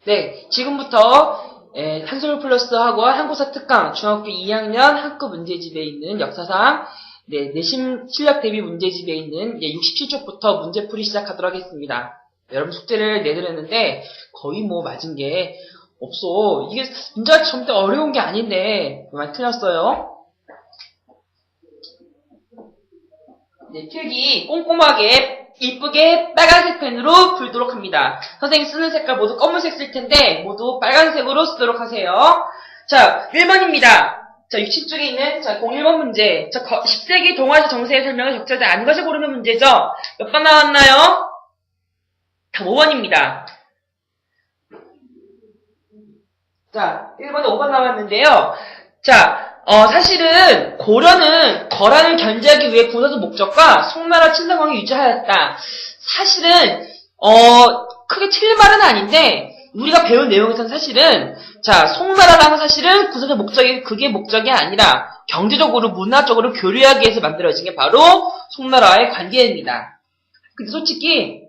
네, 지금부터 한솔 플러스 학원 한국사 특강 중학교 2학년 학급 문제집에 있는 역사상 내신 실력 대비 문제집에 있는 67쪽부터 문제풀이 시작하도록 하겠습니다. 여러분 숙제를 내드렸는데 거의 뭐 맞은 게 없어. 이게 문제가 절대 어려운 게 아닌데 많이 틀렸어요. 네, 필기 꼼꼼하게 이쁘게 빨간색 펜으로 풀도록 합니다. 선생님 쓰는 색깔 모두 검은색 쓸 텐데 모두 빨간색으로 쓰도록 하세요. 자, 1번입니다. 자, 67쪽에 있는 01번 문제. 10세기 동아시 정세의 설명을 적절하지 않은 것을 고르는 문제죠. 몇 번 나왔나요? 5번입니다. 자, 1번에 5번 나왔는데요. 자, 사실은 고려는 거란을 견제하기 위해 군사적 목적과 송나라 친상왕을 유지하였다. 사실은 크게 틀린 말은 아닌데 우리가 배운 내용에서는 사실은 송나라라는 사실은 군사적 목적이 그게 목적이 아니라 경제적으로 문화적으로 교류하기 위해서 만들어진 게 바로 송나라와의 관계입니다. 근데 솔직히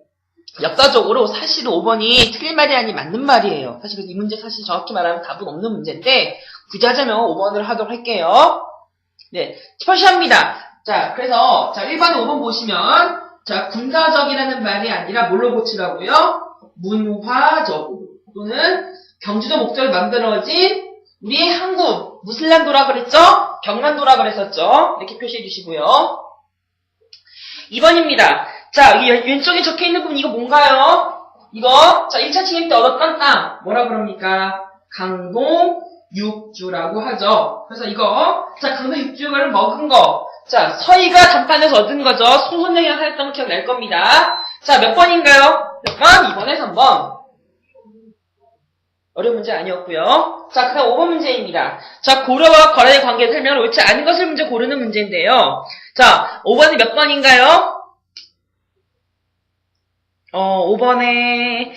역사적으로 사실은 5번이 틀린 말이 아닌 맞는 말이에요. 사실은 이 문제 사실 정확히 말하면 답은 없는 문제인데 굳이 하자면 5번을 하도록 할게요. 네, 표시합니다. 자, 그래서 1번에 5번 보시면 군사적이라는 말이 아니라 뭘로 고치라고요? 문화적으로 또는 경제적 목적을 만들어진 우리 한국 무슨 난도라 그랬죠? 경란도라 그랬었죠. 이렇게 표시해 주시고요. 2번입니다. 자, 이 왼쪽에 적혀있는 부분 이거 뭔가요? 이거 1차 침입 때 얻었던 땅 뭐라 그럽니까? 강동 육주라고 하죠. 그래서 이거 강동 육주를 먹은 거 서희가 단판에서 얻은 거죠. 소손영이랑 살았던 거 기억날 겁니다. 몇 번인가요? 몇 번? 2번에 3번. 어려운 문제 아니었고요. 그 다음 5번 문제입니다. 고려와 거란의 관계를 설명을 옳지 않은 것을 먼저 고르는 문제인데요. 5번이 몇 번인가요? 5번에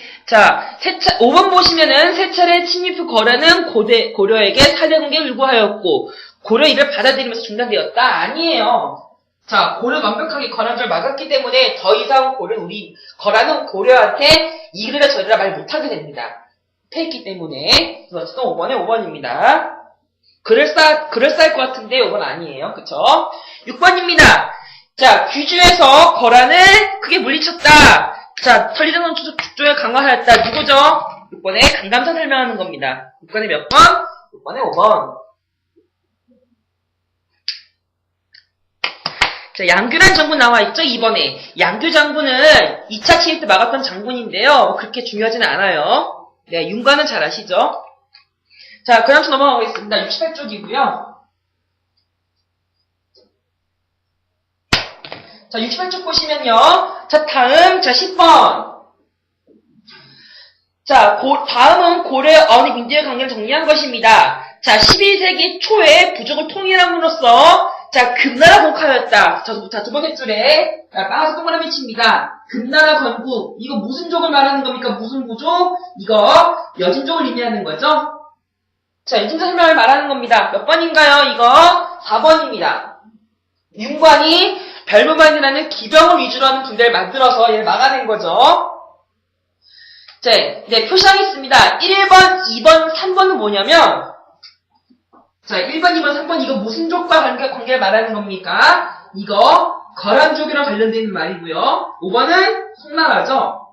5번 보시면은 세 차례 침입 후 거란은 고려에게 사대 공격을 요구하였고 고려 이를 받아들이면서 중단되었다. 아니에요. 고려가 완벽하게 거란을 막았기 때문에 더 이상 거란은 고려한테 이래라 저래라 말 못하게 됩니다. 패했기 때문에. 그래서 어쨌든 5번에 5번입니다. 그럴싸할 것 같은데 5번 아니에요. 그쵸? 6번입니다. 귀주에서 거란을 크게 물리쳤다. 천리전선 축조에 강화하였다. 누구죠? 6번에 강감사 설명하는 겁니다. 6번에 몇 번? 6번에 5번. 양규란 장군 나와있죠? 2번에. 양규 장군은 2차 침입 때 막았던 장군인데요. 그렇게 중요하지는 않아요. 네, 윤관은 잘 아시죠? 그 다음 주 넘어가겠습니다. 68쪽이고요. 68쪽 보시면요. 다음, 10번. 다음은 고려의 어느 민족의 관계를 정리한 것입니다. 12세기 초에 부족을 통일함으로써, 금나라 복하였다. 두 번째 줄에, 빠서 동그라미 칩니다. 금나라 건국. 이거 무슨 족을 말하는 겁니까? 무슨 부족? 이거, 여진족을 의미하는 거죠? 여진족 설명을 말하는 겁니다. 몇 번인가요? 이거, 4번입니다. 윤관이 별무반이라는 기병을 위주로 하는 군대를 만들어서 얘를 막아낸 거죠. 네, 표시하겠습니다. 1번, 2번, 3번은 뭐냐면, 1번, 2번, 3번 이거 무슨 족과 관계를 말하는 겁니까? 이거 거란족이랑 관련된 말이고요. 5번은 송나라죠.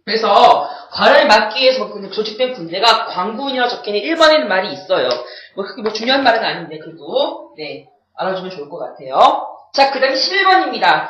그래서 거란을 막기 위해서 조직된 군대가 광군이라고 적혀있는 1번에는 말이 있어요. 그게 중요한 말은 아닌데 그래도 네 알아주면 좋을 것 같아요. 그 다음에 11번입니다.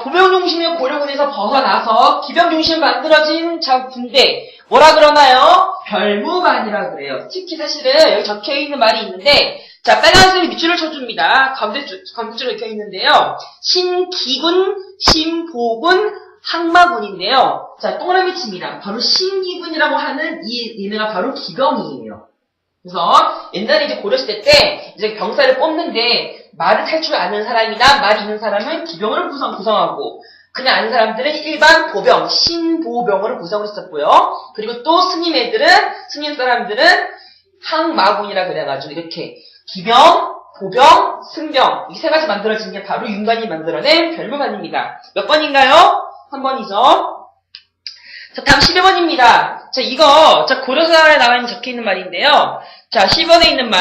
보병 중심의 고려군에서 벗어나서 기병 중심으로 만들어진 군대 뭐라 그러나요? 별무반이라 그래요. 특히 사실은 여기 적혀있는 말이 있는데 빨간색으로 밑줄을 쳐줍니다. 가운데 줄로 적혀있는데요. 신기군, 신보군, 항마군인데요. 동그라미 칩니다. 바로 신기군이라고 하는 얘네가 바로 기병이에요. 그래서 옛날에 이제 고려시대 때 이제 병사를 뽑는데 말을 탈 줄 아는 사람이나 말이 있는 사람은 기병을 구성하고 그냥 아는 사람들은 일반 보병, 신보병으로 구성을 했었고요. 그리고 또 스님 사람들은 항마군이라 그래가지고 이렇게 기병, 보병, 승병 이 세 가지 만들어진 게 바로 윤관이 만들어낸 별무반입니다. 몇 번인가요? 3번이죠. 자, 다음 12번입니다. 자, 이거, 자, 고려사에 나와 있는 적혀 있는 말인데요. 자, 10번에 있는 말.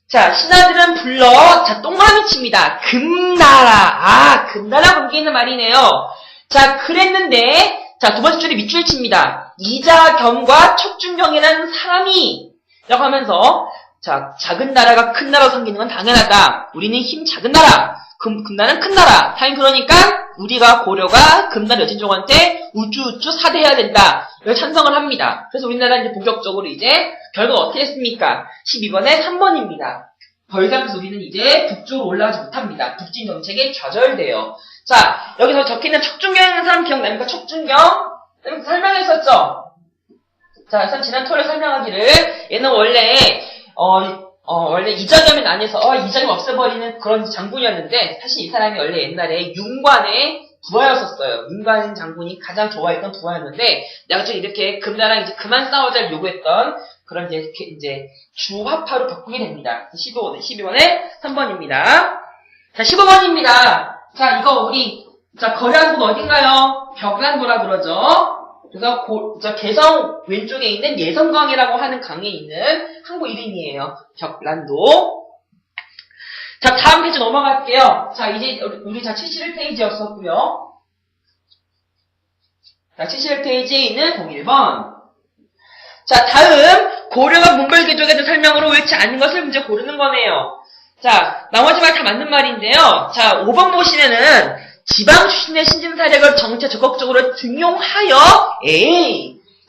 자, 신하들은 불러, 자, 동그라미 칩니다. 금나라. 금나라 관계 있는 말이네요. 자, 그랬는데, 자, 두 번째 줄에 밑줄 칩니다. 이자겸과 척준경이라는 사람이, 라고 하면서, 자, 작은 나라가 큰 나라로 섬기는 건 당연하다. 우리는 힘 작은 나라. 금나라는 큰 나라. 당연히 그러니까, 우리가 고려가 금나라 여진종한테 우쭈우쭈 사대해야 된다. 이걸 찬성을 합니다. 그래서 우리나라는 이제 본격적으로 이제 결과가 어떻게 됐습니까? 12번에 3번입니다. 더 이상 그래서 우리는 이제 북쪽으로 올라가지 못합니다. 북진 정책에 좌절돼요. 자, 여기서 적혀있는 척준경이라는 사람 기억납니까? 척준경? 설명했었죠? 자, 그래서 지난 토요일에 설명하기를 얘는 원래 이자겸의 난에서 이자겸 없애버리는 그런 장군이었는데 사실 이 사람이 원래 옛날에 윤관의 부하였었어요. 윤관 장군이 가장 좋아했던 부하였는데 나중에 이렇게 금나라랑 이제 그만 싸우자를 요구했던 그런 이제 주화파로 바꾸게 됩니다. 12번에 3번입니다. 자, 15번입니다. 자, 이거 우리 거량군 어딘가요? 벽란도라 그러죠. 그래서 개성 왼쪽에 있는 예성강이라고 하는 강에 있는 항구 이름이에요. 벽란도. 자, 다음 페이지 넘어갈게요. 자, 이제 우리 71페이지였었고요. 자, 71페이지에 있는 01번. 자, 다음 고려가 문벌개족에 대한 설명으로 옳지 않은 것을 문제 고르는 거네요. 자, 나머지 말 다 맞는 말인데요. 자, 5번 보시면은 지방 출신의 신진사력을 정치에 적극적으로 등용하여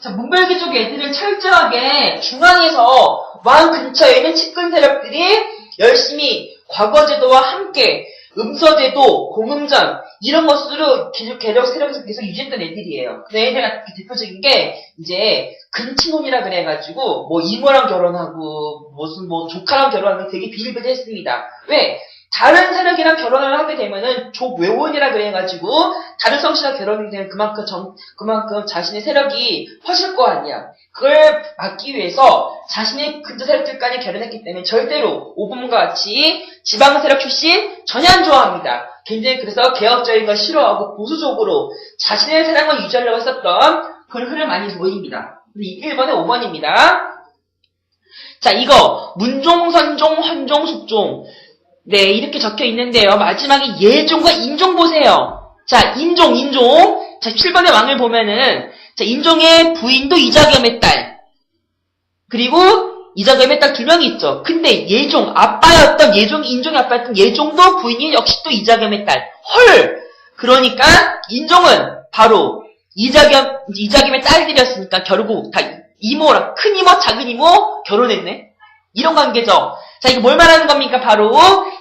자, 문벌개족 애들을 철저하게 중앙에서 왕 근처에 있는 측근 세력들이 열심히 과거제도와 함께 음서제도, 공음전 이런 것으로 계력 세력에서 계속 유지했던 애들이에요. 그 애들 대표적인 게 이제 근친혼이라 그래가지고 뭐 이모랑 결혼하고 무슨 뭐 조카랑 결혼하는 되게 비일비재했습니다. 왜? 다른 세력이랑 결혼을 하게 되면은 족외원이라 그래가지고 다른 성씨랑 결혼이 되면 그만큼 자신의 세력이 퍼질 거 아니야. 그걸 막기 위해서 자신의 근처 세력들까지 결혼했기 때문에 절대로 5번과 같이 지방 세력 출신 전혀 안 좋아합니다. 굉장히 그래서 개혁적인 걸 싫어하고 보수적으로 자신의 세력만 유지하려고 했었던 그런 흐름 많이 보입니다. 1번에 5번입니다. 자, 이거 문종, 선종, 헌종, 숙종. 네, 이렇게 적혀 있는데요. 마지막에 예종과 인종 보세요. 자, 인종. 자, 7번의 왕을 보면은, 자, 인종의 부인도 이자겸의 딸. 그리고 이자겸의 딸 2명이 있죠. 근데 예종, 인종의 아빠였던 예종도 부인이 역시 또 이자겸의 딸. 헐! 그러니까, 인종은 바로 이자겸의 딸들이었으니까 결국 다 이모랑, 큰 이모, 작은 이모 결혼했네? 이런 관계죠. 자, 이거 뭘 말하는 겁니까? 바로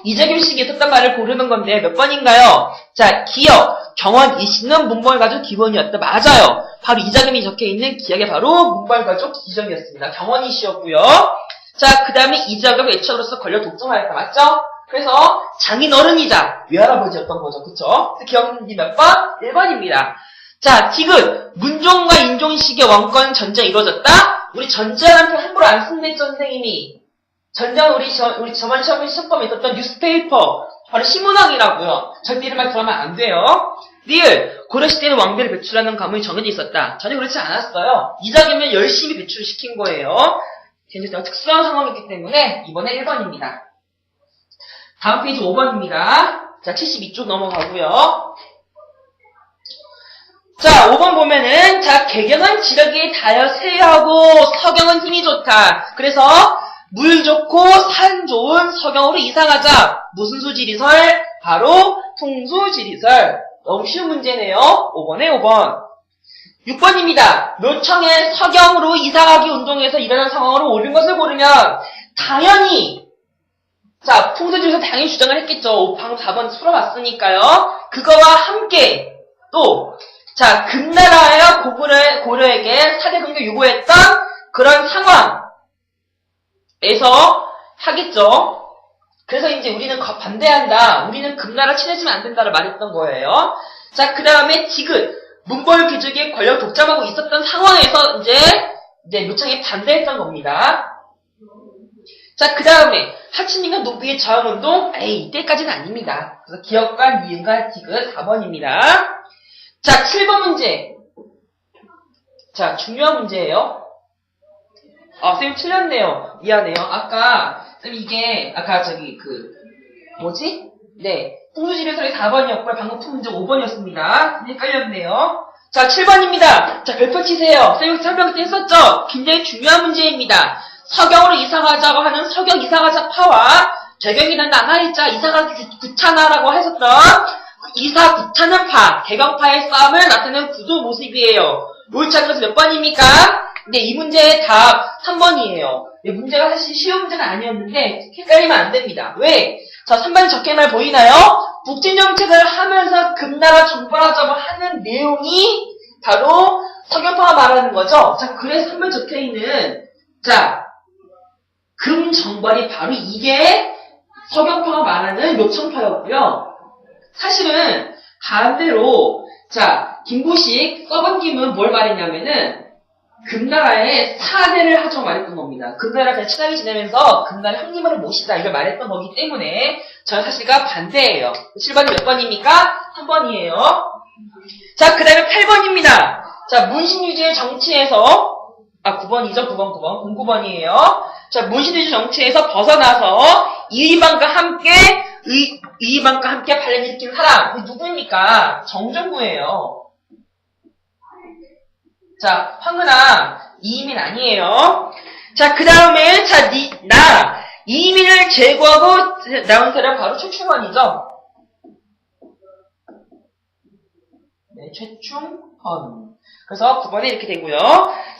이자겸 씨가 있었던 말을 고르는 건데 몇 번인가요? 자, 기역, 경원, 이씨는 문벌가족 기본이었다. 맞아요. 바로 이자겸이 적혀있는 기역이 바로 문벌가족 지정이었습니다. 경원 이씨였고요. 자, 그 다음에 이자겸 애처로서 권력 독점하였다. 맞죠? 그래서 장인어른이자 외할아버지였던 거죠. 그쵸? 기억이 몇 번? 1번입니다. 자, 디귿, 문종과 인종식의 왕권 전쟁이 이루어졌다? 우리 전쟁한 편 함부로 안 쓴대, 선생님이. 전쟁은 우리 저번 시험에 있었던 뉴스페이퍼, 바로 신문왕이라고요. 절대 이런 말 들어가면 안 돼요. 리을, 고려시대는 왕비를 배출하는 과목이 정해져 있었다. 전혀 그렇지 않았어요. 이자겸을 열심히 배출시킨 거예요. 굉장히 특수한 상황이기 때문에 이번에 1번입니다. 다음 페이지 5번입니다. 자, 72쪽 넘어가고요. 자, 5번 보면은, 자, 개경은 지력이 다여세하고 서경은 힘이 좋다. 그래서, 물 좋고 산 좋은 서경으로 이사가자. 무슨 수지리설? 바로 풍수지리설. 너무 쉬운 문제네요. 5번에 5번. 6번입니다. 묘청의 서경으로 이사가기 운동에서 일어난 상황으로 옳은 것을 고르면, 당연히, 자, 풍수지리설 당연히 주장을 했겠죠. 방금 4번 풀어봤으니까요. 그거와 함께, 또, 자, 금나라와 고려에게 사대금도 요구했던 그런 상황에서 하겠죠. 그래서 이제 우리는 반대한다. 우리는 금나라 친해지면 안 된다를 말했던 거예요. 자, 그 다음에 디귿, 문벌귀족이 권력 독점하고 있었던 상황에서 이제 묘청이 반대했던 겁니다. 자, 그 다음에 하치님과 노비의 저항운동, 이때까지는 아닙니다. 그래서 기역과 니은과 디귿 4번입니다. 자, 7번 문제. 자, 중요한 문제예요. 쌤 틀렸네요. 미안해요. 아까 풍수지리설이 4번이었고요. 방금 푼 문제 5번이었습니다. 헷갈렸네요. 자, 7번입니다. 자, 별표 치세요. 쌤이 설명 때 했었죠? 굉장히 중요한 문제입니다. 서경으로 이사가자고 하는 서경 이사가자 파와 개경이라는 나날이자 이사가 구차나라고 했었던 이사 구차는 파, 개경파의 싸움을 나타내는 구도 모습이에요. 옳지 않은 것은 몇 번입니까? 네, 이 문제의 답 3번이에요. 네, 문제가 사실 쉬운 문제는 아니었는데 헷갈리면 안 됩니다. 왜? 자, 3번 적게말 보이나요? 북진정책을 하면서 금나라 정벌하자고 하는 내용이 바로 서경파가 말하는 거죠. 자, 그래서 3번 적혀있는 금정벌이 바로 이게 서경파가 말하는 요청파였고요. 사실은 반대로 김보식 서번김은 뭘 말했냐면은 금나라에 사대를 하자고 말했던 겁니다. 금나라가 그냥 친하게 지내면서 금나라 형님을 모시자 이걸 말했던 거기 때문에 저는 사실과 반대예요. 7번이 몇 번입니까? 3번이에요. 자, 그 다음에 8번입니다. 자, 문신유지의 정치에서 9번이죠. 9번. 09번이에요. 자, 문신유지 정치에서 벗어나서 이의방과 함께 반란을 일으킨 사람 누구입니까? 정종구예요. 자, 황은아, 이의민 아니에요. 자, 그 다음에, 이의민을 제거하고 나온 사람 바로 최충헌이죠. 네, 최충헌. 그래서 9번에 이렇게 되고요.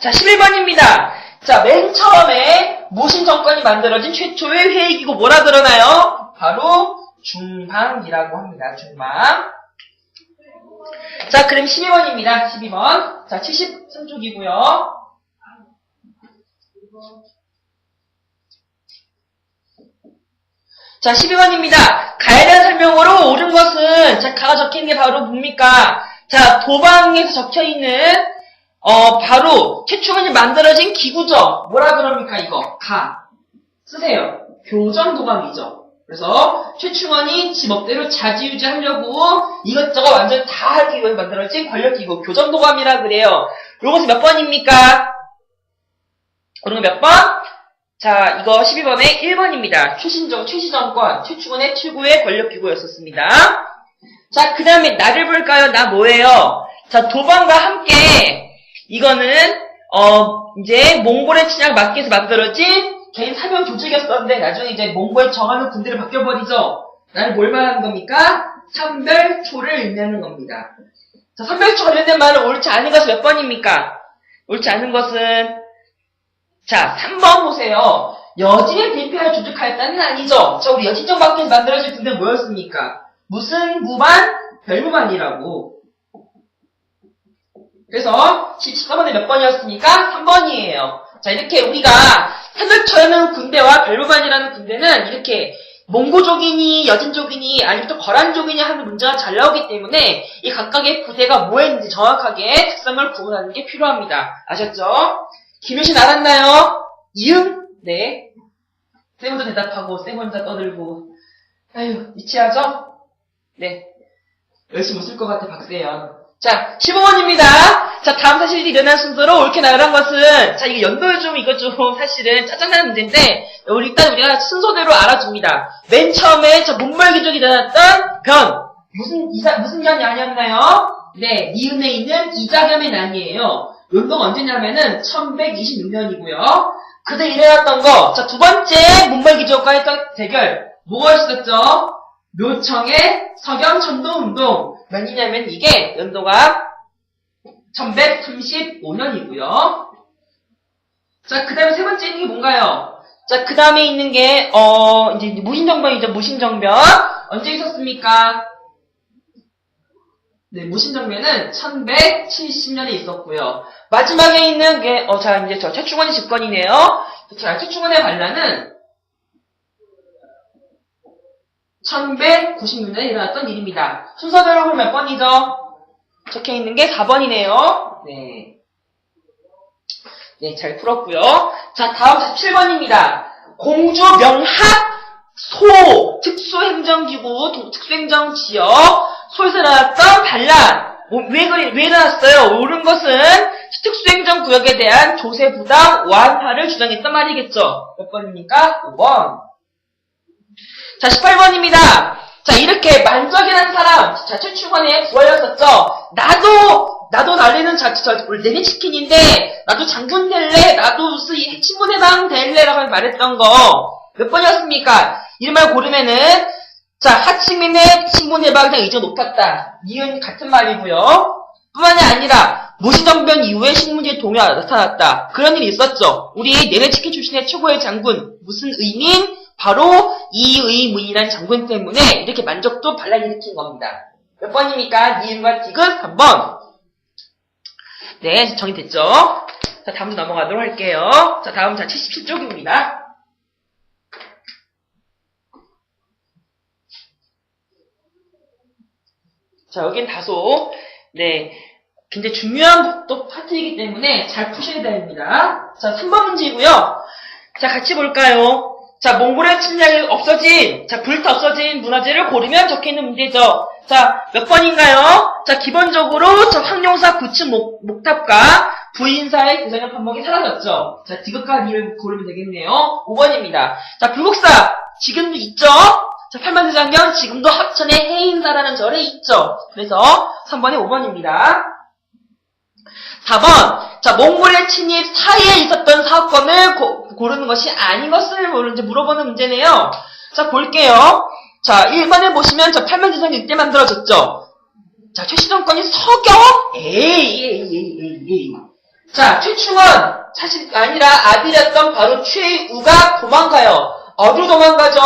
자, 11번입니다. 자, 맨 처음에 모신 정권이 만들어진 최초의 회의기구 뭐라 그러나요? 바로 중방이라고 합니다. 중방. 자, 그럼 12번입니다. 12번. 자, 73쪽이고요. 자, 12번입니다. 가에 대한 설명으로 옳은 것은, 가가 적혀있는 게 바로 뭡니까? 자, 도방에서 적혀있는, 바로, 최충헌이 만들어진 기구죠. 뭐라 그럽니까, 이거? 가. 쓰세요. 교정도감이죠. 그래서 최충헌이 지멋대로 자지우지하려고 이것저것 완전 다 하기 위해 만들어진 권력기구 교정도감이라 그래요. 요것은 몇 번입니까? 그런 거 몇 번? 자, 이거 12번에 1번입니다. 최시정권, 최충헌의 최고의 권력기구였었습니다. 자, 그 다음에 나를 볼까요? 나 뭐예요? 자, 도방과 함께 이거는 이제 몽골의 침략 막기 위해서 만들어진 개인 사병 조직이었었는데 나중에 이제 몽골에 정하는 군대를 바뀌어버리죠. 나는 뭘 말하는 겁니까? 선별초를 의미하는 겁니다. 자, 선별초 관련된 말은 옳지 않은 것은 몇 번입니까? 옳지 않은 것은 3번 보세요. 여진의 대표를 조직하였다는 아니죠. 자, 우리 여진정 밖에서 만들어진 군대는 뭐였습니까? 무슨 무반? 별무반이라고. 그래서 14번에 몇 번이었습니까? 3번이에요. 자, 이렇게 우리가 선별초라는 군대와 별무반이라는 군대는 이렇게 몽고족이니 여진족이니 아니면 또 거란족이니 하는 문제가 잘 나오기 때문에 이 각각의 부대가 뭐했는지 정확하게 특성을 구분하는 게 필요합니다. 아셨죠? 김효신 알았나요? 이응? 네. 쌤 혼자 대답하고 쌤 혼자 떠들고 아유 미치하죠? 네. 열심히 웃을 것 같아 박세연. 자, 15번입니다. 자, 다음 사실이 일어난 순서로 옳게 나열한 것은, 이게 연도를 이거 좀 사실은 짜증나는 문제인데, 일단 우리가 순서대로 알아줍니다. 맨 처음에, 문벌기족이 일어났던 변. 무슨 변이 아니었나요? 네, 니은에 있는 이자겸의 난이에요. 연도가 언제냐면은, 1126년이고요. 그때 일어났던 거, 두 번째 문벌기족과 했던 대결. 뭐가 있었죠? 묘청의 서경 천도운동. 몇이냐면 이게 연도가 1135년이고요. 자, 그 다음에 세 번째 있는 게 뭔가요? 자, 그 다음에 있는 게, 이제 무신정변이죠, 무신정변. 언제 있었습니까? 네, 무신정변은 1170년에 있었고요. 마지막에 있는 게, 이제 최충헌이 집권이네요. 자, 최충헌의 반란은 1196년에 일어났던 일입니다. 순서대로 그럼 몇 번이죠? 적혀있는 게 4번이네요. 네. 네, 잘 풀었고요. 자, 다음 47번입니다. 공주 명학 소 특수행정기구 특수행정지역 소에서 일어났던 반란. 왜 일어났어요? 옳은 것은 특수행정구역에 대한 조세 부담 완화를 주장했단 말이겠죠. 몇 번입니까? 5번. 자, 18번입니다. 자, 이렇게 만족이라는 사람, 자, 최충원의 구하였었죠. 나도 날리는 내내 치킨인데, 나도 장군 될래, 나도 무슨 친문해방 될래라고 말했던 거, 몇 번이었습니까? 이름을 고르면은, 자, 하층민의 친문해방에 의지가 높았다. 이은 같은 말이고요. 뿐만이 아니라, 무시정변 이후에 신문지에 동요가 나타났다. 그런 일이 있었죠. 우리 내내 치킨 출신의 최고의 장군, 무슨 의민? 바로 이의문이라는 장군 때문에 이렇게 만족도 발랄일으킨 겁니다. 몇 번입니까? 니은과 디귿 3번. 네, 정리됐죠? 자, 다음으로 넘어가도록 할게요. 자, 다음 77쪽입니다. 자, 여긴 다소, 네, 굉장히 중요한 또 파트이기 때문에 잘 푸셔야 됩니다. 자, 3번 문제이고요. 자, 같이 볼까요? 자, 몽골의 침략이 없어진, 자, 없어진 문화재를 고르면 적혀있는 문제죠. 자, 몇 번인가요? 자, 기본적으로, 저 황룡사 9층 목탑과 부인사의 대전역 판목이 사라졌죠. 자, 디귿과 니을 고르면 되겠네요. 5번입니다. 자, 불국사, 지금도 있죠? 자, 팔만대장경, 지금도 합천의 해인사라는 절에 있죠. 그래서 3번이 5번입니다. 4번, 자, 몽골의 침입 사이에 있었던 사건을 고르는 것이 아닌 것을 물어보는 문제네요. 자, 볼게요. 자, 1번에 보시면 저 팔만대장 이때 만들어졌죠. 자, 최씨정권이 서경? 에이. 자, 최충원, 사실 아니라 아들이었던 바로 최우가 도망가요. 어디로 도망가죠?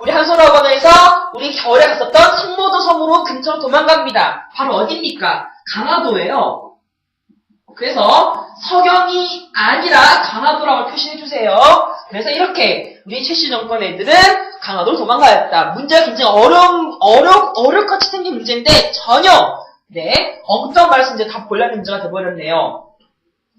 우리 한솔학원에서 우리 겨울에 갔었던 성모도 섬으로 근처로 도망갑니다. 바로 어디입니까? 강화도예요. 그래서 서경이 아니라 강화도라고 표시해주세요. 그래서 이렇게 우리 최씨 정권 애들은 강화도로 도망가였다. 문제가 굉장히 어렵같이 생긴 문제인데 전혀 엉뚱한 말해서 이제 다 곤란 문제가 돼버렸네요.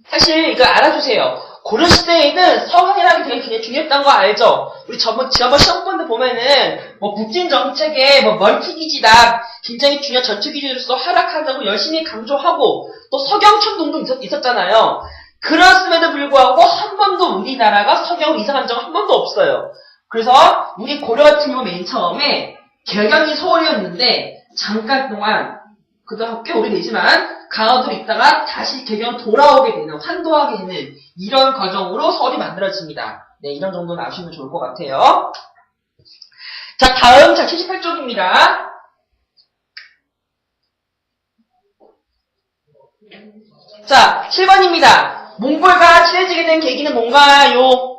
사실 이거 알아주세요. 고려 시대에는 서강이라는 게 되게 굉장히 중요했던 거 알죠? 우리 지난번 시험본들 보면은 북진 정책에 멀티기지다 굉장히 중요한 전투기지로서 하락한다고 열심히 강조하고 또 서경천동도 있었잖아요. 그렇음에도 불구하고 한 번도 우리나라가 서경을 이상한 적은 한 번도 없어요. 그래서 우리 고려 같은 경우 맨 처음에 개경이 서울이었는데 잠깐 동안 그동안 꽤 오래되지만 강화도로 있다가 다시 개경 돌아오게 되는, 환도하게 되는 이런 과정으로 서울이 만들어집니다. 네, 이런 정도는 아시면 좋을 것 같아요. 자, 다음 78쪽입니다. 자, 7번입니다. 몽골과 친해지게 된 계기는 뭔가요?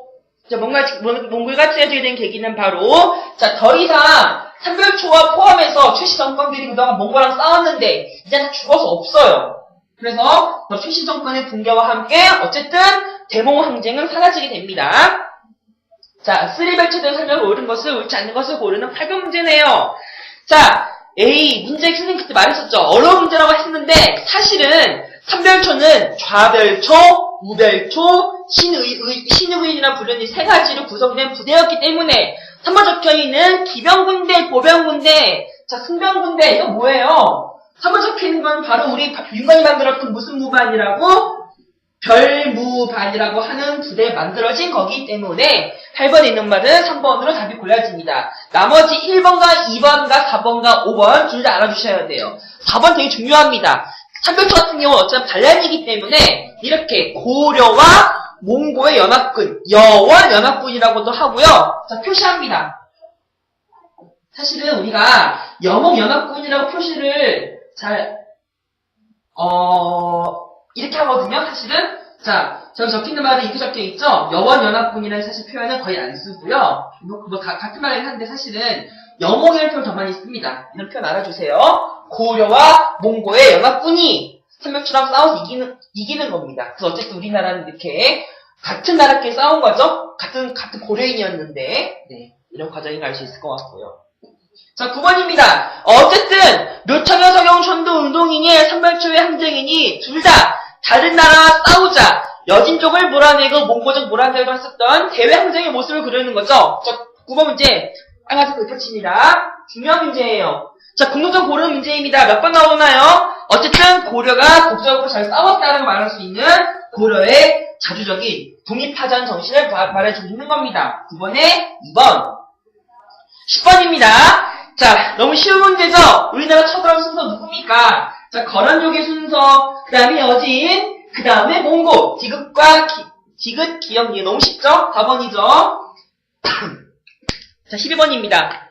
자, 몽골과 친해지게 된 계기는 바로, 자, 더 이상 삼별초와 포함해서 최씨 정권들이 그동안 몽골랑 싸웠는데 이제 다 죽어서 없어요. 그래서 최씨 정권의 붕괴와 함께 어쨌든 대몽 항쟁은 사라지게 됩니다. 자, 쓰리벨트에 설명을 옳은 것을 옳지 않는 것을 고르는 8번 문제네요. 자, 문제 선생님 그때 말했었죠. 어려운 문제라고 했는데 사실은 삼별초는 좌별초, 우별초, 신의인이라 부르는 이 세 가지로 구성된 부대였기 때문에 3번 적혀있는 기병군대, 보병군대, 자, 승병군대, 이거 뭐예요? 3번 적혀있는 건 바로 우리 윤관이 만들었던 무슨 무반이라고? 별무반이라고 하는 부대에 만들어진 거기 때문에 8번에 있는 말은 3번으로 답이 골라집니다. 나머지 1번과 2번과 4번과 5번 둘 다 알아주셔야 돼요. 4번 되게 중요합니다. 삼별초 같은 경우는 어차피 반란이기 때문에 이렇게 고려와 몽고의 연합군, 여원 연합군이라고도 하고요. 자, 표시합니다. 사실은 우리가 여몽 연합군이라고 표시를 이렇게 하거든요. 사실은 자, 저기 적혀있는 말은 이렇게 적혀있죠. 여원 연합군이라는 사실 표현은 거의 안 쓰고요. 같은 말이긴 한데 사실은 여몽이라는 표현 더 많이 씁니다. 이런 표현 알아주세요. 고려와 몽고의 연합군이 삼별초랑 싸워서 이기는 겁니다. 그래서 어쨌든 우리나라는 이렇게 같은 나라끼리 싸운 거죠. 같은 고려인이었는데, 네, 이런 과정인 걸 알 수 있을 것 같고요. 자, 9번입니다. 어쨌든 묘청여 서경 천도 운동인이 삼별초의 항쟁인이 둘 다 다른 나라 싸우자 여진족을 몰아내고 몽고족 몰아내고 했었던 대외 항쟁의 모습을 그리는 거죠. 자, 9번 문제 빨간색 펼칩니다. 중요한 문제예요. 자, 공동적 고려 문제입니다. 몇 번 나오나요? 어쨌든 고려가 독자적으로 잘 싸웠다라고 말할 수 있는 고려의 자주적인 독립하자는 정신을 말해주고 있는 겁니다. 9번에 2번. 10번입니다. 자, 너무 쉬운 문제죠? 우리나라 처벌 순서 누굽니까? 자, 거란족의 순서, 그 다음에 여진, 그 다음에 몽고, 디귿과 디귿, 기역, 이게 너무 쉽죠? 4번이죠? 자, 12번입니다.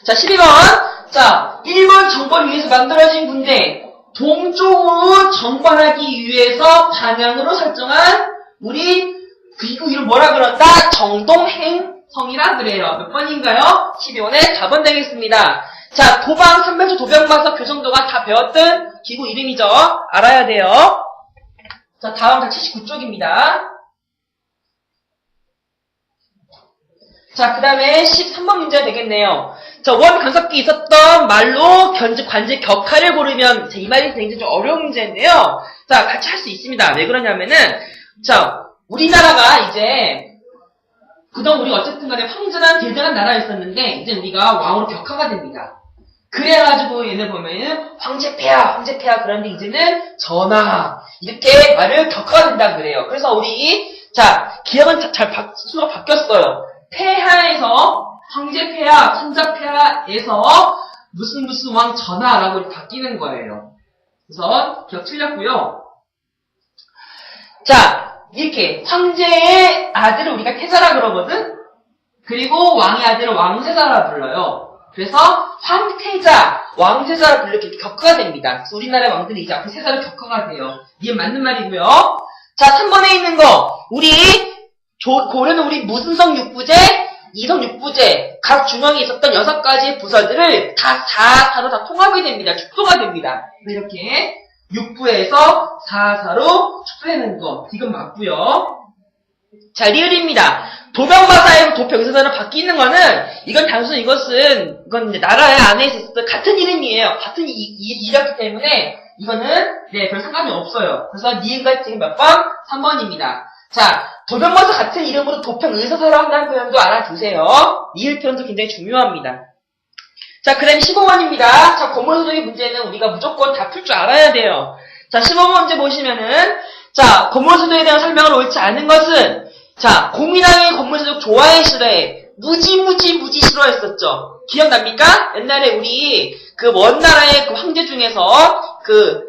자, 12번. 자, 일본 정벌을 위해서 만들어진 군대, 동쪽으로 정벌하기 위해서 반향으로 설정한 우리 그리고 이름 뭐라 그런다? 정동행성이라 그래요. 몇 번인가요? 12번에 4번 되겠습니다. 자, 도방, 삼면조, 도병마서, 교정도가 다 배웠던 기구 이름이죠. 알아야 돼요. 자, 다음 79쪽입니다. 자, 그 다음에 13번 문제가 되겠네요. 자, 원 간섭기 있었던 말로 관제 격하를 고르면, 자, 이 말이 굉장히 좀 어려운 문제인데요. 자, 같이 할 수 있습니다. 왜 그러냐면은, 자, 우리나라가 이제, 그동안 우리가 어쨌든 간에 황제란 대단한 나라였었는데, 이제 우리가 왕으로 격하가 됩니다. 그래가지고 얘네 보면은, 황제폐하 그런데 이제는 전하, 이렇게 말을 격하가 된다 그래요. 그래서 우리, 자, 기억은 수가 바뀌었어요. 폐하에서, 황제폐하, 천자폐하에서, 무슨 왕 전하라고 이렇게 바뀌는 거예요. 그래서, 기억 틀렸고요. 자, 이렇게 황제의 아들을 우리가 태자라 그러거든. 그리고 왕의 아들을 왕세자라 불러요. 그래서 황태자, 왕세자라 불리게 격화가 됩니다. 그래서 우리나라의 왕들이 이제 앞에 세자로 격화가 돼요. 이게 맞는 말이고요. 자, 3번에 있는 거 우리 고려는 우리 무슨성 6부제, 이성 6부제 각 중앙에 있었던 6가지의 부서들을 다 4사로 다 통합이 됩니다. 축소가 됩니다. 이렇게 6부에서 4사로 축소되는 거. 지금 맞고요. 자, 리을입니다. 도병마사에서 도평세자로 바뀌는 거는 이건 단순히 이건 이제 나라 안에 있었던 같은 이름이에요. 같은 이력이기 때문에 이거는 별 상관이 없어요. 그래서 니은가 지금 몇 번? 3번입니다. 자, 도병마사 같은 이름으로 도평의사사로 한다는 표현도 알아두세요. 리을 표현도 굉장히 중요합니다. 자, 그 다음에 15번입니다. 자, 건물소득의 문제는 우리가 무조건 다 풀 줄 알아야 돼요. 자, 15번 문제 보시면은, 자, 건물소득에 대한 설명을 옳지 않은 것은, 자, 공민왕의 건물소득 좋아해 싫어해. 무지 싫어했었죠. 기억납니까? 옛날에 우리, 원나라의 황제 중에서,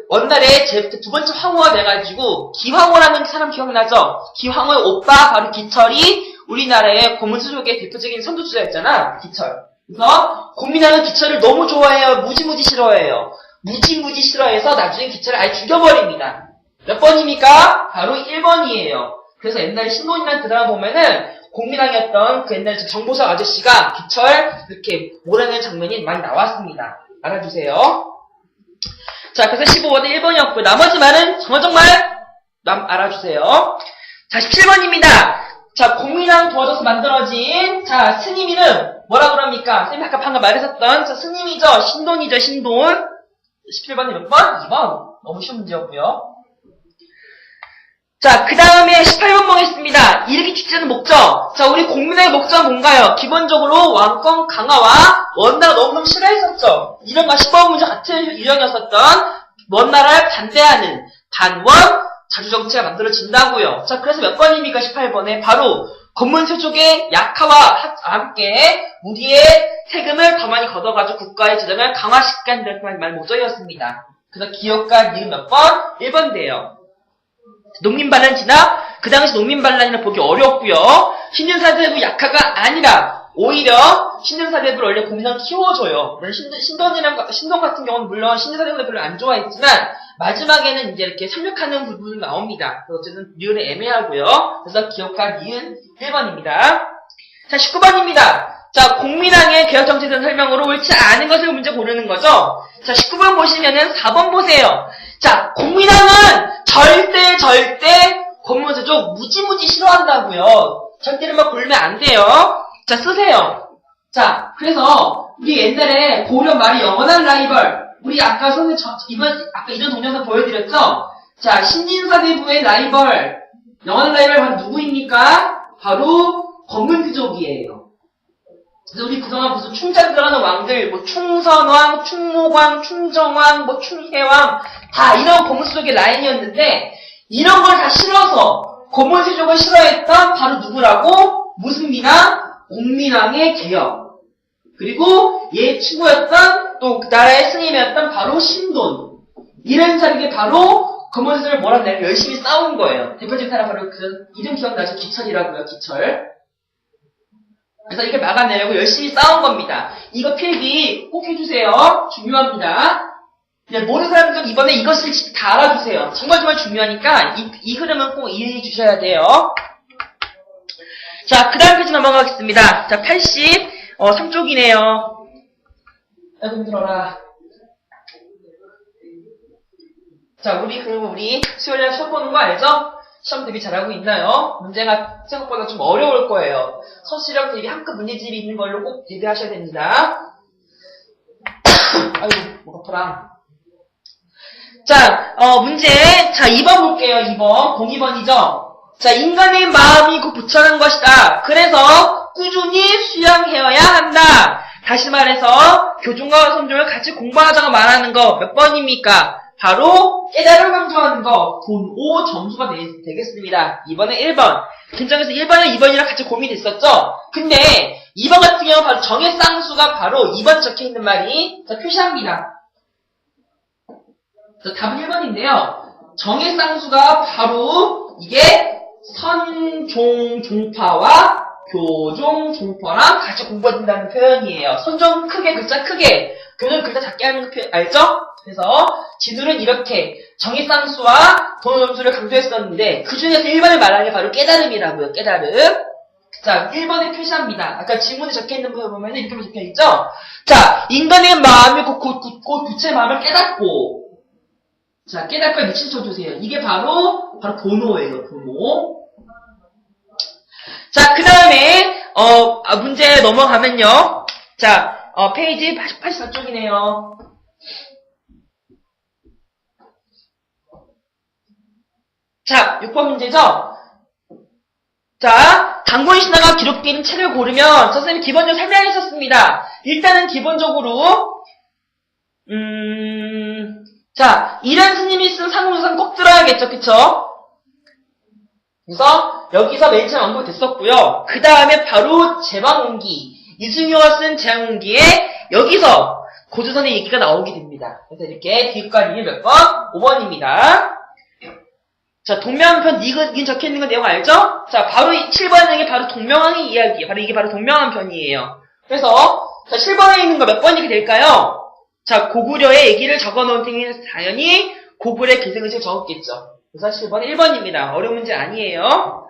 원나라의 두 번째 황후가 돼가지고, 기황후라는 사람 기억나죠? 기황후의 오빠, 바로 기철이 우리나라의 건물소득의 대표적인 선두주자였잖아, 기철. 그래서 공민왕은 기철을 너무 좋아해요. 무지 싫어해요. 무지 싫어해서 나중에 기철을 아예 죽여버립니다. 몇 번입니까? 바로 1번이에요. 그래서 옛날에 신도이라는 드라마 보면은 공민왕이었던 그 옛날 정보석 아저씨가 기철 이렇게 몰아내는 장면이 많이 나왔습니다. 알아두세요. 자, 그래서 15번은 1번이었고요. 나머지 말은 정말 알아주세요. 자, 17번입니다. 자, 공민왕 도와줘서 만들어진, 자, 스님 이름, 뭐라 그럽니까? 선생님이 아까 방금 말했었던, 자, 스님이죠? 신돈이죠, 신돈. 17번이 몇 번? 2번. 너무 쉬운 문제였고요. 자, 그 다음에 18번 보겠습니다. 이르기 직전의 목적. 자, 우리 공민왕의 목적은 뭔가요? 기본적으로 왕권 강화와 원나라 너무너무 싫어했었죠. 이런과 10번 문제 같은 유형이었었던, 원나라를 반대하는 반원, 자주정치가 만들어진다고요. 자, 그래서 몇 번입니까? 18번에 바로 건문세족의 약화와 함께 우리의 세금을 더 많이 걷어가지고 국가의 재정을 강화시키는 말 목적이었습니다. 그래서 기업가 니은 몇 번? 1번 돼요. 농민반란 진압, 그 당시 농민반란이라 보기 어렵고요. 신진사대부 약화가 아니라 오히려 신진사대부를 원래 공민왕 키워줘요. 물론 신돈 같은 경우는 물론 신진사대부를 별로 안 좋아했지만 마지막에는 이제 이렇게 협력하는 부분이 나옵니다. 그래서 어쨌든 리을은 애매하고요. 그래서 기억과 니은 1번입니다. 자, 19번입니다. 자, 공민왕의 개혁정책에 대한 설명으로 옳지 않은 것을 문제 고르는 거죠. 자, 19번 보시면은 4번 보세요. 자, 공민왕은 절대 건문세족 무지 싫어한다고요. 절대로 막 고르면 안 돼요. 자, 쓰세요. 자, 그래서 우리 옛날에 고려 말이 영원한 라이벌, 우리 아까 이전 동영상 보여드렸죠? 자, 신진사대부의 라이벌, 영원한 라이벌 바로 누구입니까? 바로 검은귀족이에요. 그래서 우리 그동안 무슨 충장 들어가는 왕들, 뭐 충선왕, 충무광, 충정왕, 뭐 충혜왕 다 이런 검은귀족의 라인이었는데 이런 걸 다 싫어서 검은귀족을 싫어했던 바로 누구라고? 무슨민왕? 옥민왕의 개혁. 그리고 얘 친구였던 또 그 나라의 스님이었던 바로 신돈. 이런 사람이 바로 검은귀족을 몰아내려 열심히 싸운 거예요. 대표적인 사람 바로 그 이름 기억나죠? 기철이라고요. 기철. 그래서 이걸 막아내려고 열심히 싸운 겁니다. 이거 필기 꼭 해주세요. 중요합니다. 모르는 사람들은 이번에 이것을 다 알아주세요. 정말 중요하니까 이 흐름은 꼭 이해해 주셔야 돼요. 자, 그 다음 페이지 넘어가겠습니다. 자, 83쪽이네요. 아이고 힘들어라. 자, 우리 수요일날 시험 보는 거 알죠? 시험 대비 잘하고 있나요? 문제가 생각보다 좀 어려울 거예요. 서술형 대비 한급 문제집이 있는 걸로 꼭 대비하셔야 됩니다. 아이고, 목 아파라. 자, 문제. 자, 2번 볼게요. 2번. 02번이죠? 자, 인간의 마음이 곧 부처라는 것이다. 그래서 꾸준히 수양해야 한다. 다시 말해서 교종과 선종을 같이 공부하자고 말하는 거 몇 번입니까? 바로 깨달음을 강조하는 거 돈 5 점수가 되겠습니다. 이번에 1번. 긴장해서 1번이랑 2번이랑 같이 고민됐었죠? 근데 2번 같은 경우는 바로 정의 쌍수가 바로 2번 적혀있는 말이 자, 표시합니다. 자, 답은 1번인데요. 정의 쌍수가 바로 이게 선종종파와 교종종파랑 같이 공부해야 된다는 표현이에요. 선종 크게 글자 크게, 교종 글자 작게 하는 거 알죠? 그래서 지도는 이렇게 정의쌍수와 돈점수를 강조했었는데 그 중에서 1번을 말하는 게 바로 깨달음이라고요. 깨달음. 자, 1번에 표시합니다. 아까 지문에 적혀있는 거 보면 이렇게 적혀있죠? 자, 인간의 마음이 곧 부처의 마음을 깨닫고 자, 깨닫고에 미친 쳐주세요. 이게 바로 도노예요. 도노. 자, 그 다음에 문제 넘어가면요. 자, 페이지 84쪽이네요. 자, 6번 문제죠? 자, 단권 신화가 기록된 책을 고르면 선생님이 기본적으로 설명했었습니다. 일단은 기본적으로 자, 이란 스님이 쓴 상무선 꼭 들어야겠죠, 그쵸? 그래서 여기서 맨 처음 언급이 됐었고요. 그 다음에 바로 제왕옹기, 이승효가 쓴 제왕옹기에 여기서 고조선의 얘기가 나오게 됩니다. 그래서 이렇게 뒷가림이 몇 번? 5번입니다. 자, 동명한편 니은 적혀있는 거 내용 알죠? 자, 바로 7번에 바로 동명왕의 이야기. 바로 이게 바로 동명한편이에요. 그래서, 자, 7번에 있는 거 몇 번이 될까요? 자, 고구려의 얘기를 적어놓은 팀이 당연히 고구려의 기생의식을 적었겠죠. 그래서 7번은 1번입니다. 어려운 문제 아니에요.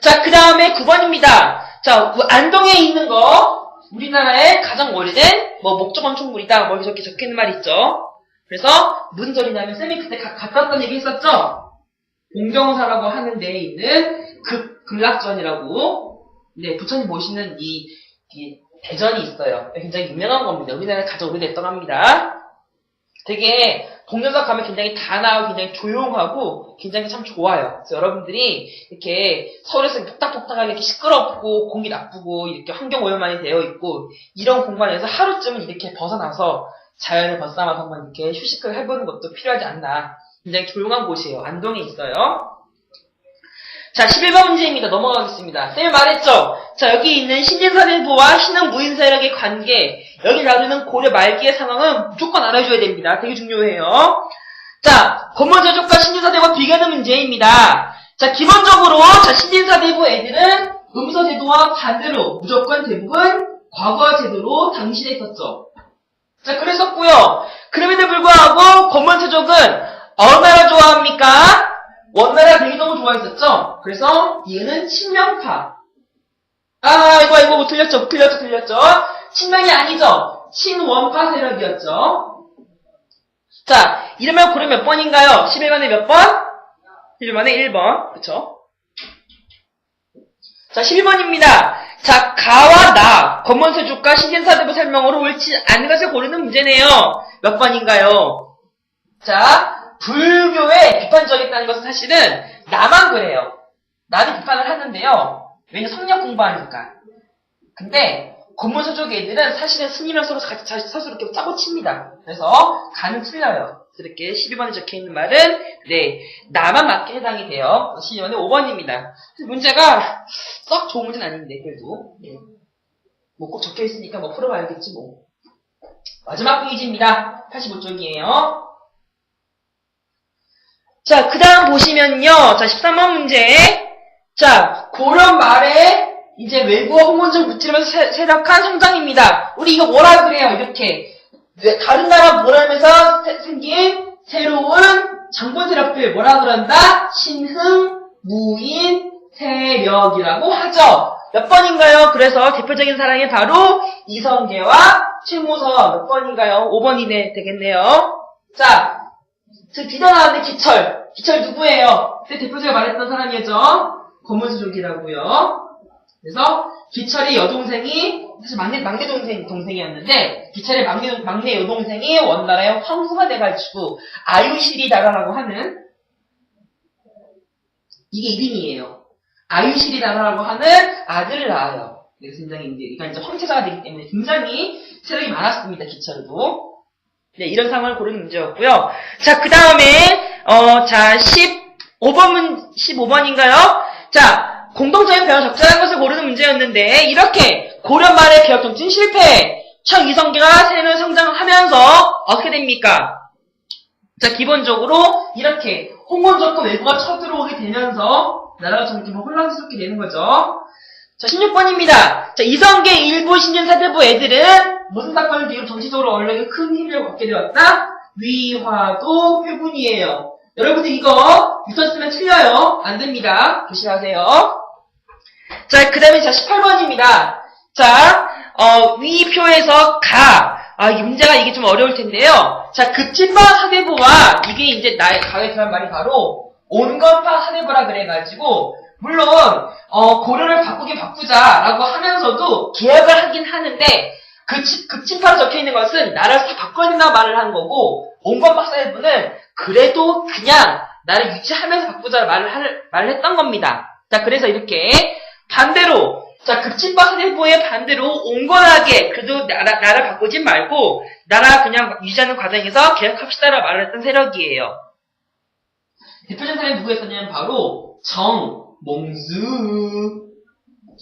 자, 그 다음에 9번입니다. 자, 안동에 있는 거, 우리나라의 가장 오래된, 목조건 총물이다. 이렇게 적혀있는 말 있죠. 그래서 무슨 소리냐면 쌤이 그때 갔다 왔던 얘기 했었죠? 공정사라고 하는 데에 있는 극락전이라고 네, 부처님 모시는 이 대전이 있어요. 굉장히 유명한 겁니다. 우리나라에 가장 오래됐다고 합니다. 되게 동영상 가면 굉장히 단아하고 굉장히 조용하고 굉장히 참 좋아요. 그래서 여러분들이 이렇게 서울에서 톡닥톡닥하게 이렇게 시끄럽고 공기 나쁘고 이렇게 환경 오염만이 되어 있고 이런 공간에서 하루쯤은 이렇게 벗어나서 자연을 벗삼아서 한번 이렇게 휴식을 해보는 것도 필요하지 않나. 굉장히 조용한 곳이에요. 안동에 있어요. 자, 11번 문제입니다. 넘어가겠습니다. 쌤이 말했죠? 자, 여기 있는 신진사대부와 신흥 무인세력의 관계, 여기 다루는 고려 말기의 상황은 무조건 알아줘야 됩니다. 되게 중요해요. 자, 건물제조과 신진사대부와 비교하는 문제입니다. 자, 기본적으로, 자, 신진사대부 애들은 음서제도와 반대로 무조건 대부분 과거 제도로 당시에 있었죠. 자, 그랬었고요. 그럼에도 불구하고 건물세족은 어느 나라 좋아합니까? 원나라 되게 너무 좋아했었죠. 그래서 이유는 친명파. 이거 틀렸죠. 친명이 아니죠. 친원파 세력이었죠. 자, 이러면 고려 몇 번인가요? 11번에 몇 번? 11번에 1번. 그쵸? 자, 12번입니다. 자, 가와 나, 건문세족과 신진사대부 설명으로 옳지 않은 것을 고르는 문제네요. 몇 번인가요? 자, 불교에 비판적이었다는 것은 사실은 나만 그래요. 나도 비판을 하는데요. 왜냐 성역 공부하니까. 근데 고문서족 애들은 사실은 스님이랑 서로 이렇게 짜고 칩니다. 그래서 간은 틀려요. 이렇게 12번에 적혀있는 말은 네 나만 맞게 해당이 돼요. 12번에 5번입니다. 문제가 썩 좋은 문제는 아닌데 그래도 네. 뭐 꼭 적혀있으니까 뭐 풀어봐야겠지 뭐. 마지막 페이지입니다. 85쪽이에요. 자, 그 다음 보시면요. 자, 13번 문제. 자, 고려 말에 이제 외국어 홍원적 무찌르면서 세력한 성장입니다. 우리 이거 뭐라 그래요? 이렇게. 다른 나라 뭐라면서 생긴 새로운 장본 세력들 뭐라 그런다? 신흥, 무인, 세력이라고 하죠. 몇 번인가요? 그래서 대표적인 사람이 바로 이성계와 최무서 몇 번인가요? 5번이네 되겠네요. 자, 저 비더 나왔는데 기철. 기철 누구예요? 그때 대표적으로 말했던 사람이죠. 고문수족이라고요. 그래서 기철이 여동생이 사실 막내 동생이었는데 기철의 막내 여동생이 원나라의 황후가 돼가지고 아유실이다라고 하는 이게 이름이에요. 아유실이다라고 하는 아들을 낳아요. 그래서 굉장히 이제 황태자가 되기 때문에 굉장히 세력이 많았습니다. 기철도. 네, 이런 상황을 고르는 문제였고요. 자, 그 다음에 자 15번인가요? 자. 공동적인 배워 적절한 것을 고르는 문제였는데 이렇게 고려 말의 개혁 정신 실패 청이성계가 세는 성장하면서 어떻게 됩니까? 자 기본적으로 이렇게 홍원적과 외부가 쳐들어오게 되면서 나라가 점점 혼란스럽게 되는 거죠. 자 16번입니다. 자 이성계 일부 신진 사대부 애들은 무슨 사건을 뒤로 정치적으로 언론에 큰 힘을 얻게 되었다? 위화도 회군이에요. 여러분들 이거 유턴 쓰면 틀려요. 안 됩니다. 조심하세요. 자, 그 다음에 자, 18번입니다. 자, 위표에서 이 문제가 이게 좀 어려울 텐데요. 자, 급진파 사대부와 이게 이제 나의 가에 들어간 말이 바로 온건파 사대부라 그래가지고, 물론, 고려를 바꾸자라고 하면서도 개혁을 하긴 하는데, 급진파로 적혀 있는 것은 나라를 다 바꿔야 된다고 말을 한 거고, 온건파 사대부는 그래도 그냥 나를 유지하면서 바꾸자 말을 했던 겁니다. 자, 그래서 이렇게 반대로, 자, 급진파 사대부의 반대로 온건하게 그래도 나라 바꾸진 말고 나라 그냥 유지하는 과정에서 개혁합시다라고 말을 했던 세력이에요. 대표적인 사람이 누구였었냐면 바로 정몽주,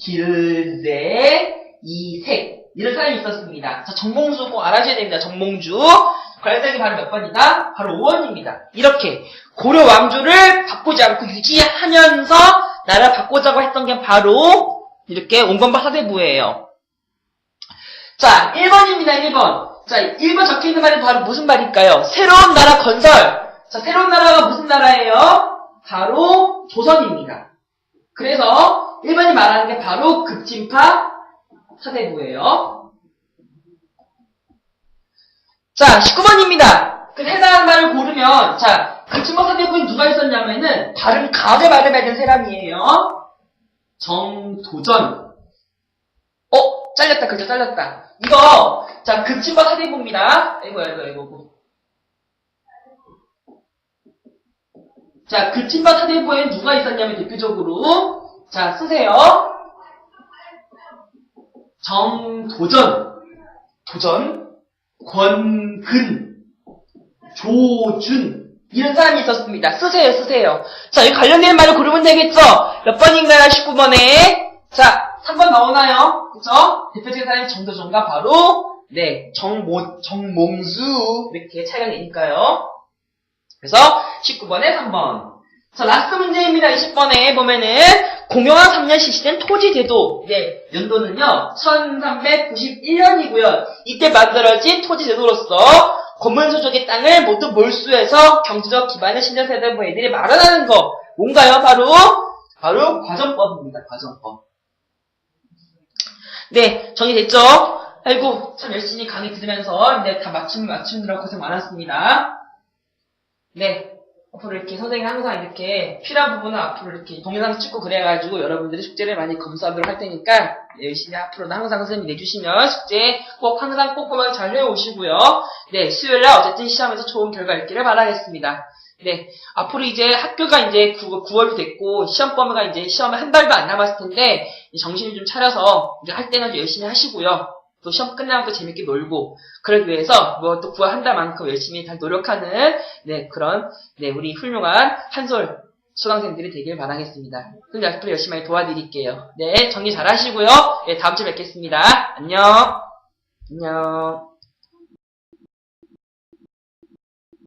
길대, 이색 이런 사람이 있었습니다. 자, 정몽주 꼭 알아줘야 됩니다. 정몽주. 관련된 게 바로 몇 번이다? 바로 5번입니다. 이렇게 고려 왕조를 바꾸지 않고 유지하면서 나라 바꾸자고 했던 게 바로 이렇게 온건파 사대부예요. 자, 1번입니다. 1번. 자, 1번 적혀있는 말이 바로 무슨 말일까요? 새로운 나라 건설. 자, 새로운 나라가 무슨 나라예요? 바로 조선입니다. 그래서 1번이 말하는 게 바로 급진파 사대부예요. 자, 19번입니다. 그 해당하는 말을 고르면, 자, 급진파 사대부에 누가 있었냐면은, 다른 가게 말을 맺은 사람이에요. 정도전. 잘렸다, 글자 잘렸다. 이거, 자, 급진파 사대부입니다. 아이고. 자, 급진파 사대부에 누가 있었냐면, 대표적으로, 자, 쓰세요. 정도전. 권근, 조준 이런 사람이 있었습니다. 쓰세요. 자, 여기 관련된 말을 고르면 되겠죠? 몇 번인가요? 19번에. 자, 3번 나오나요? 그쵸? 대표적인 사람이 정도전과 바로 정몽수 이렇게 차이가 되니까요. 그래서 19번에 3번. 자, 라스트 문제입니다. 20번에 보면은 공영왕 3년 실시된 토지제도. 네, 연도는요 1391년이고요. 이때 만들어진 토지제도로서 권문소족의 땅을 모두 몰수해서 경제적 기반을 신전세대부 애들이 마련하는 거. 뭔가요? 바로 과정법입니다. 과정법. 네, 정리됐죠? 아이고, 참 열심히 강의 들으면서 다 맞추느라 고생 많았습니다. 네. 앞으로 이렇게 선생님이 항상 이렇게 필요한 부분은 앞으로 이렇게 동영상 찍고 그래가지고 여러분들이 숙제를 많이 검수하도록 할 테니까 열심히 앞으로도 항상 선생님이 내주시면 숙제 꼭 항상 꼼꼼하게 잘 해오시고요. 네, 수요일날 어쨌든 시험에서 좋은 결과 있기를 바라겠습니다. 네, 앞으로 이제 학교가 이제 9월도 됐고, 시험 범위가 이제 시험에 한 달도 안 남았을 텐데, 정신을 좀 차려서, 이제 할 때는 좀 열심히 하시고요. 또 시험 끝나면 또 재밌게 놀고, 그러기 위해서, 뭐 또 9월 한 달만큼 열심히 잘 노력하는, 네, 그런, 네, 우리 훌륭한 한솔 수강생들이 되길 바라겠습니다. 그럼 앞으로 열심히 많이 도와드릴게요. 네, 정리 잘 하시고요. 네, 다음 주에 뵙겠습니다. 안녕. 안녕.